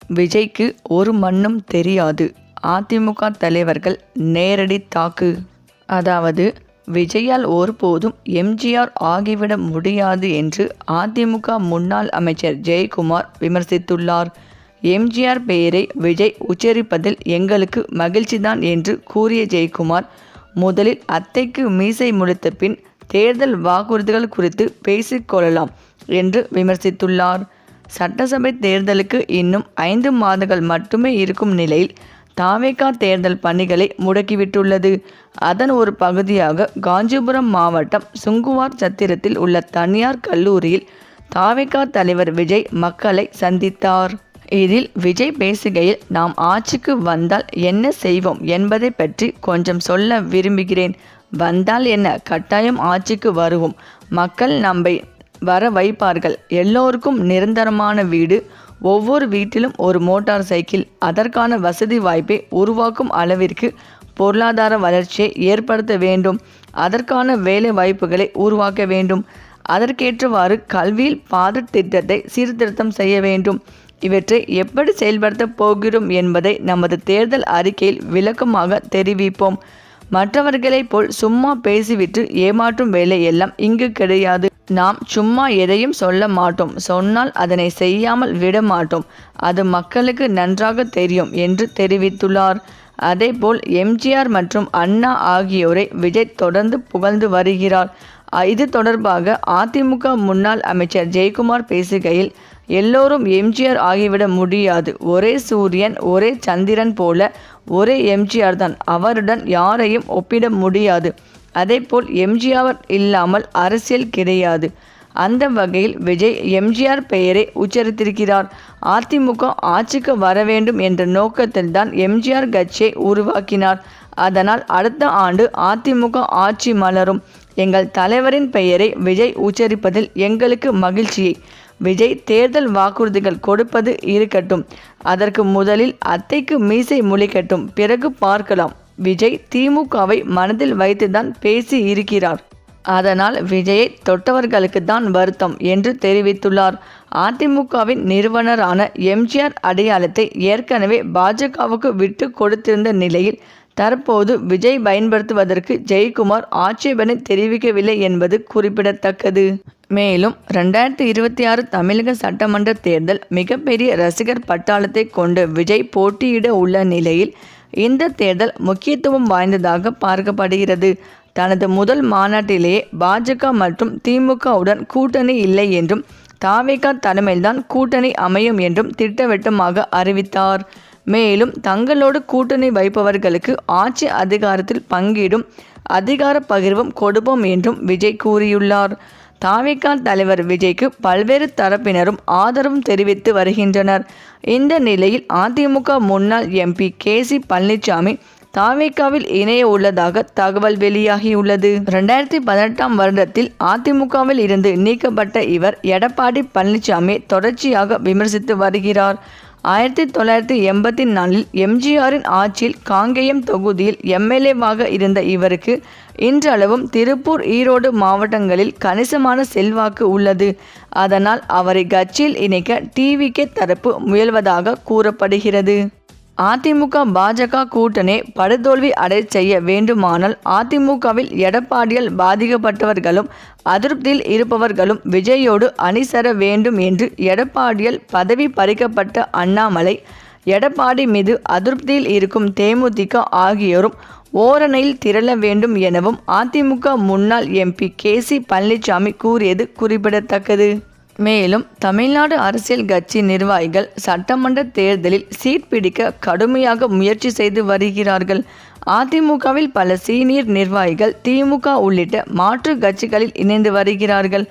விஜய்க்கு ஒரு மண்ணும் தெரியாது. அதிமுக தலைவர்கள் நேரடி தாக்கு. அதாவது விஜயால் ஒருபோதும் எம்ஜிஆர் ஆகிவிட முடியாது என்று அதிமுக முன்னாள் அமைச்சர் ஜெயக்குமார் விமர்சித்துள்ளார். எம்ஜிஆர் பெயரை விஜய் உச்சரிப்பதில் எங்களுக்கு மகிழ்ச்சிதான் என்று கூறிய ஜெயக்குமார், முதலில் அத்தைக்கு மீசை முளைத்த பின் தேர்தல் வாக்குறுதிகள் குறித்து பேசிக்கொள்ளலாம் என்று விமர்சித்துள்ளார். சட்டசபை தேர்தலுக்கு இன்னும் 5 மாதங்கள் மட்டுமே இருக்கும் நிலையில் தாவேகா தேர்தல் பணிகளை முடக்கிவிட்டுள்ளது. அதன் ஒரு பகுதியாக காஞ்சிபுரம் மாவட்டம் சுங்குவார் சத்திரத்தில் உள்ள தனியார் கல்லூரியில் தாவேகா தலைவர் விஜய் மக்களை சந்தித்தார். இதில் விஜய் பேசுகையில், நாம் ஆட்சிக்கு வந்தால் என்ன செய்வோம் என்பதை பற்றி கொஞ்சம் சொல்ல விரும்புகிறேன். வந்தால் என்ன, கட்டாயம் ஆட்சிக்கு வருவோம். மக்கள் நம்மை வர வைப்பார்கள். எல்லோருக்கும் நிரந்தரமான வீடு, ஒவ்வொரு வீட்டிலும் ஒரு மோட்டார் சைக்கிள், அதற்கான வசதி வாய்ப்பை உருவாக்கும் அளவிற்கு பொருளாதார வளர்ச்சியை ஏற்படுத்த வேண்டும். அதற்கான வேலை வாய்ப்புகளை உருவாக்க வேண்டும். அதற்கேற்றவாறு கல்வியில் பாடத்திட்டத்தை சீர்திருத்தம் செய்ய வேண்டும். இவற்றை எப்படி செயல்படுத்தப் போகிறோம் என்பதை நமது தேர்தல் அறிக்கையில் விளக்கமாக தெரிவிப்போம். மற்றவர்களைப் போல் சும்மா பேசிவிட்டு ஏமாற்றும் வேலை எல்லாம் இங்கு கிடையாது. நாம் சும்மா எதையும் சொல்ல மாட்டோம். சொன்னால் அதனை செய்யாமல் விட மாட்டோம். அது மக்களுக்கு நன்றாக தெரியும் என்று தெரிவித்துள்ளார். அதேபோல் எம்ஜிஆர் மற்றும் அண்ணா ஆகியோரை விஜய் தொடர்ந்து புகழ்ந்து வருகிறார். இது தொடர்பாக அதிமுக முன்னாள் அமைச்சர் ஜெயக்குமார் பேசுகையில், எல்லோரும் எம்ஜிஆர் ஆகிவிட முடியாது. ஒரே சூரியன், ஒரே சந்திரன் போல ஒரே எம்ஜிஆர் தான். அவருடன் யாரையும் ஒப்பிட முடியாது. அதேபோல் எம்ஜிஆர் இல்லாமல் அரசியல் கிடையாது. அந்த வகையில் விஜய் எம்ஜிஆர் பெயரை உச்சரித்திருக்கிறார். அதிமுக ஆட்சிக்கு வர வேண்டும் என்ற நோக்கத்தில் தான் எம்ஜிஆர் கட்சியை உருவாக்கினார். அதனால் அடுத்த ஆண்டு அதிமுக ஆட்சி மலரும். எங்கள் தலைவரின் பெயரை விஜய் உச்சரிப்பதில் எங்களுக்கு மகிழ்ச்சியை. விஜய் தேர்தல் வாக்குறுதிகள் கொடுப்பது இருக்கட்டும். அதற்கு முதலில் அத்தைக்கு மீசை முளைக்கட்டும், பிறகு பார்க்கலாம். விஜய் திமுகவை மனதில் வைத்துதான் பேசி இருக்கிறார். அதனால் விஜயை தொட்டவர்களுக்கு தான் வருத்தம் என்று தெரிவித்துள்ளார். அதிமுகவின் நிறுவனரான எம்ஜிஆர் அடையாளத்தை ஏற்கனவே பாஜகவுக்கு விட்டு கொடுத்திருந்த நிலையில் தற்போது விஜய் பயன்படுத்துவதற்கு ஜெயக்குமார் ஆட்சேபனை தெரிவிக்கவில்லை என்பது குறிப்பிடத்தக்கது. மேலும் 2026 தமிழக சட்டமன்ற தேர்தல் மிகப்பெரிய ரசிகர் பட்டாளத்தை கொண்டு விஜய் போட்டியிட உள்ள நிலையில் இந்த தேர்தல் முக்கியத்துவம் வாய்ந்ததாக பார்க்கப்படுகிறது. தனது முதல் மாநாட்டிலேயே பாஜக மற்றும் திமுகவுடன் கூட்டணி இல்லை என்றும் தாவேகா தலைமையில்தான் கூட்டணி அமையும் என்றும் திட்டவட்டமாக அறிவித்தார். மேலும் தங்களோடு கூட்டணி வைப்பவர்களுக்கு ஆட்சி அதிகாரத்தில் பங்கீடும் அதிகார பகிர்வும் கொடுப்போம் என்றும் விஜய் கூறியுள்ளார். தாவேகா தலைவர் விஜய்க்கு பல்வேறு தரப்பினரும் ஆதரவும் தெரிவித்து வருகின்றனர். இந்த நிலையில் அதிமுக முன்னாள் எம்பி கேசி பழனிசாமி தாவேகாவில் இணைய உள்ளதாக தகவல் வெளியாகியுள்ளது. 2018ஆம் வருடத்தில் அதிமுகவில் இருந்து நீக்கப்பட்ட இவர் எடப்பாடி பழனிசாமியை தொடர்ச்சியாக விமர்சித்து வருகிறார். 1984இல் எம்ஜிஆரின் ஆட்சியில் காங்கேயம் தொகுதியில் எம்எல்ஏவாக இருந்த இவருக்கு இன்றளவும் திருப்பூர், ஈரோடு மாவட்டங்களில் கணிசமான செல்வாக்கு உள்ளது. அதனால் அவரை கட்சியில் இணைக்க டிவிகே தரப்பு முயல்வதாக கூறப்படுகிறது. அதிமுக பாஜக கூட்டணி படுதோல்வி அடை செய்ய வேண்டுமானால் அதிமுகவில் எடப்பாடியால் பாதிக்கப்பட்டவர்களும் அதிருப்தியில் இருப்பவர்களும் விஜயோடு அணி சேர வேண்டும் என்று எடப்பாடியால் பதவி பறிக்கப்பட்ட அண்ணாமலை, எடப்பாடி மீது அதிருப்தியில் இருக்கும் தேமுதிக ஆகியோரும் ஓரணையில் திரள வேண்டும் எனவும் அதிமுக முன்னாள் எம்பி கேசி பழனிசாமி கூறியது குறிப்பிடத்தக்கது. மேலும் தமிழ்நாடு அரசியல் கட்சி நிர்வாகிகள் சட்டமன்ற தேர்தலில் சீட் பிடிக்க கடுமையாக முயற்சி செய்து வருகிறார்கள். அதிமுகவில் பல சீனியர் நிர்வாகிகள் திமுக உள்ளிட்ட மாற்று கட்சிகளில் இணைந்து வருகிறார்கள்.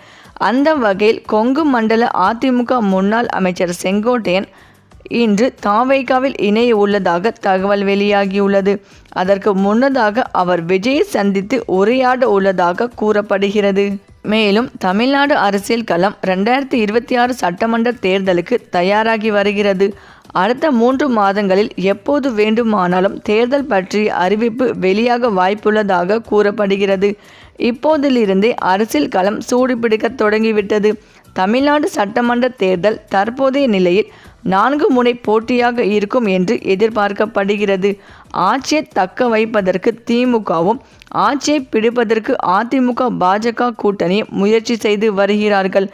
அந்த வகையில் கொங்கு மண்டல அதிமுக முன்னாள் அமைச்சர் செங்கோட்டையன் இன்று தாவேகாவில் இணைய உள்ளதாக தகவல் வெளியாகியுள்ளது. அதற்கு முன்னதாக அவர் விஜயை சந்தித்து உரையாட உள்ளதாக கூறப்படுகிறது. மேலும் தமிழ்நாடு அரசியல் களம் 2026 சட்டமன்ற தேர்தலுக்கு தயாராகி வருகிறது. அடுத்த 3 மாதங்களில் எப்போது வேண்டுமானாலும் தேர்தல் பற்றிய அறிவிப்பு வெளியாக வாய்ப்புள்ளதாக கூறப்படுகிறது. இப்போதிலிருந்தே அரசியல் களம் சூடுபிடிக்க தொடங்கிவிட்டது. தமிழ்நாடு சட்டமன்ற தேர்தல் தற்போதைய நிலையில் 4 முனை போட்டியாக இருக்கும் என்று எதிர்பார்க்கப்படுகிறது. ஆட்சியை தக்க வைப்பதற்கு திமுகவும், ஆட்சியை பிடிப்பதற்கு அதிமுக பாஜக கூட்டணியும் முயற்சி செய்து வருகிறார்கள்.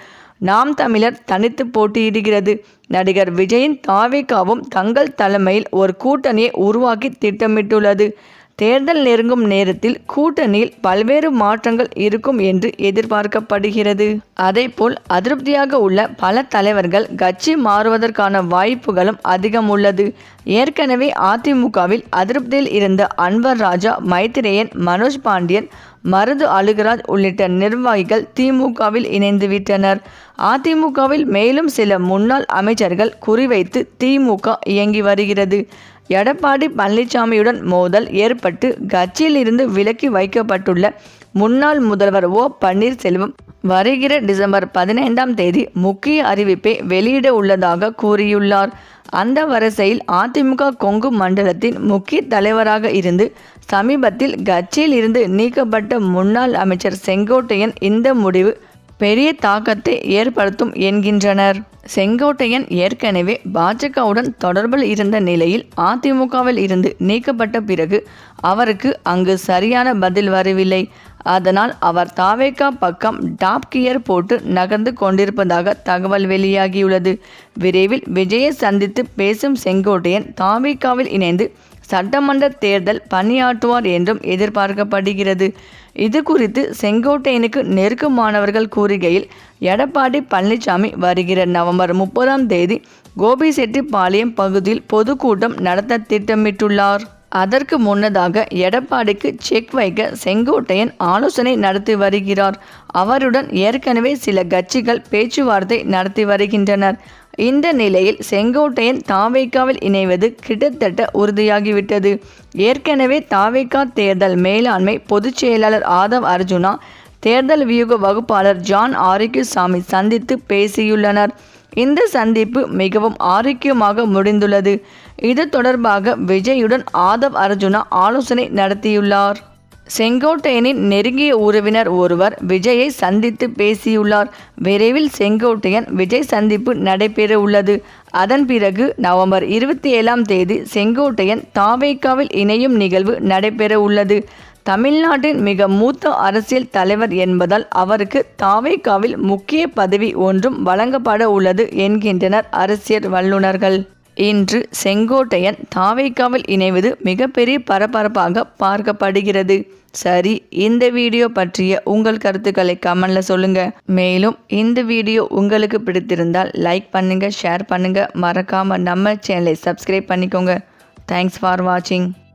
நாம் தமிழர் தனித்து போட்டியிடுகிறது. நடிகர் விஜயின் தாவேகாவும் தங்கள் தலைமையில் ஒரு கூட்டணியை உருவாக்கி திட்டமிட்டுள்ளது. தேர்தல் நெருங்கும் நேரத்தில் கூட்டணியில் பல்வேறு மாற்றங்கள் இருக்கும் என்று எதிர்பார்க்கப்படுகிறது. அதேபோல் அதிருப்தியாக உள்ள பல தலைவர்கள் கட்சி மாறுவதற்கான வாய்ப்புகளும் அதிகம் உள்ளது. ஏற்கனவே அதிமுகவில் அதிருப்தியில் இருந்த அன்வர் ராஜா, மைத்ரேயன், மனோஜ் பாண்டியன், மருது அழுகராஜ் உள்ளிட்ட நிர்வாகிகள் திமுகவில் இணைந்துவிட்டனர். அதிமுகவில் மேலும் சில முன்னாள் அமைச்சர்கள் குறிவைத்து திமுக இயங்கி வருகிறது. எடப்பாடி பழனிசாமியுடன் மோதல் ஏற்பட்டு கட்சியில் இருந்து விலக்கி வைக்கப்பட்டுள்ள முன்னாள் முதல்வர் ஓ பன்னீர்செல்வம் வருகிற டிசம்பர் 15ஆம் தேதி முக்கிய அறிவிப்பை வெளியிட உள்ளதாக கூறியுள்ளார். அந்த வரிசையில் அதிமுக கொங்கு மண்டலத்தின் முக்கிய தலைவராக இருந்து சமீபத்தில் கட்சியில் இருந்து நீக்கப்பட்ட முன்னாள் அமைச்சர் செங்கோட்டையன் இந்த முடிவு பெரிய தாக்கத்தை ஏற்படுத்தும் என்கின்றனர். செங்கோட்டையன் ஏற்கனவே பாஜகவுடன் தொடர்பில் இருந்த நிலையில் அதிமுகவில் இருந்து நீக்கப்பட்ட பிறகு அவருக்கு அங்கு சரியான பதில் வரவில்லை. அதனால் அவர் தாவேகா பக்கம் டாப் கியர் போட்டு நகர்ந்து கொண்டிருப்பதாக தகவல் வெளியாகியுள்ளது. விரைவில் விஜயை சந்தித்து பேசும் செங்கோட்டையன் தாவேகாவில் இணைந்து சட்டமன்ற தேர்தல் பணியாற்றுவார் என்றும் எதிர்பார்க்கப்படுகிறது. இது குறித்து செங்கோட்டையனுக்கு நெருக்கமானவர்கள் கூறுகையில், எடப்பாடி பழனிசாமி வருகிற நவம்பர் 30ஆம் தேதி கோபிசெட்டிப்பாளையம் பகுதியில் பொதுக்கூட்டம் நடத்த திட்டமிட்டுள்ளார். அதற்கு முன்னதாக எடப்பாடிக்கு செக் வைக்க செங்கோட்டையன் ஆலோசனை நடத்தி வருகிறார். அவருடன் ஏற்கனவே சில கட்சிகள் பேச்சுவார்த்தை நடத்தி வருகின்றனர். இந்த நிலையில் செங்கோட்டையன் தாவேகாவில் இணைவது கிட்டத்தட்ட உறுதியாகிவிட்டது. ஏற்கனவே தாவேகா தேர்தல் மேலாண்மை பொதுச் செயலாளர் ஆதவ் அர்ஜுனா, தேர்தல் வியூக வகுப்பாளர் ஜான் ஆரோக்கியசாமி சந்தித்து பேசியுள்ளனர். இந்த சந்திப்பு மிகவும் ஆரோக்கியமாக முடிந்துள்ளது. இது தொடர்பாக விஜயுடன் ஆதவ் அர்ஜுனா ஆலோசனை நடத்தியுள்ளார். செங்கோட்டையனின் நெருங்கிய உறவினர் ஒருவர் விஜயை சந்தித்து பேசியுள்ளார். விரைவில் செங்கோட்டையன் விஜய் சந்திப்பு நடைபெற உள்ளது. அதன் பிறகு நவம்பர் 27ஆம் தேதி செங்கோட்டையன் தாவேகாவில் இணையும் நிகழ்வு நடைபெற உள்ளது. தமிழ்நாட்டின் மிக மூத்த அரசியல் தலைவர் என்பதால் அவருக்கு தாவேகாவில் முக்கிய பதவி ஒன்றும் வழங்கப்பட உள்ளது என்கின்றனர் அரசியல் வல்லுநர்கள். இன்று செங்கோட்டையன் தாவேகாவில் இணைவது மிகப்பெரிய பரபரப்பாக பார்க்கப்படுகிறது. சரி, இந்த வீடியோ பற்றிய உங்கள் கருத்துக்களை கமெண்ட்ல சொல்லுங்க. மேலும் இந்த வீடியோ உங்களுக்கு பிடித்திருந்தால் லைக் பண்ணுங்க, ஷேர் பண்ணுங்க, மறக்காம நம்ம சேனலை சப்ஸ்கிரைப் பண்ணிக்கோங்க. தேங்க்ஸ் ஃபார் வாட்சிங்.